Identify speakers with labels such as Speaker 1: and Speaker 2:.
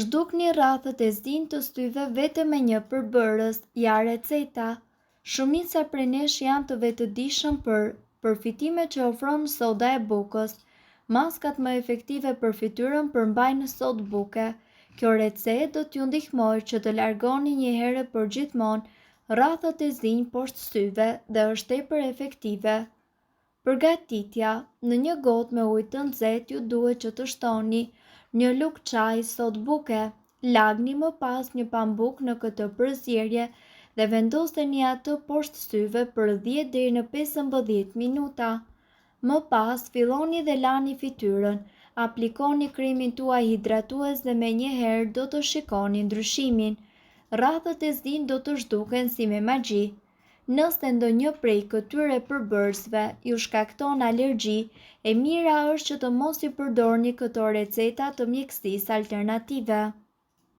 Speaker 1: Zhdukni rrathët e zin të syve vetëm me një përbërës, ja receta. Shumica prej nesh janë të vetëdijshëm për përfitimet që ofron soda e bukës. Maskat më efektive për fytyrën përmbajnë sodë buke. Kjo recetë do t'ju ndihmojë që të largoni një herë për gjithmonë rrathët e zinj poshtë syve dhe është tepër efektive. Përgatitja: në një gotë me ujë të nxehtë ju duhet që të shtoni një lugë çaji sodë buke. Lagni më pas një pambuk në këtë përzierje dhe vendoseni atë poshtë syve për 10 deri në 15 minuta. Më pas filloni dhe lani fytyrën, aplikoni krimin tuaj hidratues dhe menjëherë do të shikoni ndryshimin. Rrathët e zinj do të zhduken si me magji. Nëse ndonjë prej këtyre përbërësve ju shkakton alergji, e mira është që të mos i përdorni këto receta të mjekësisë alternative.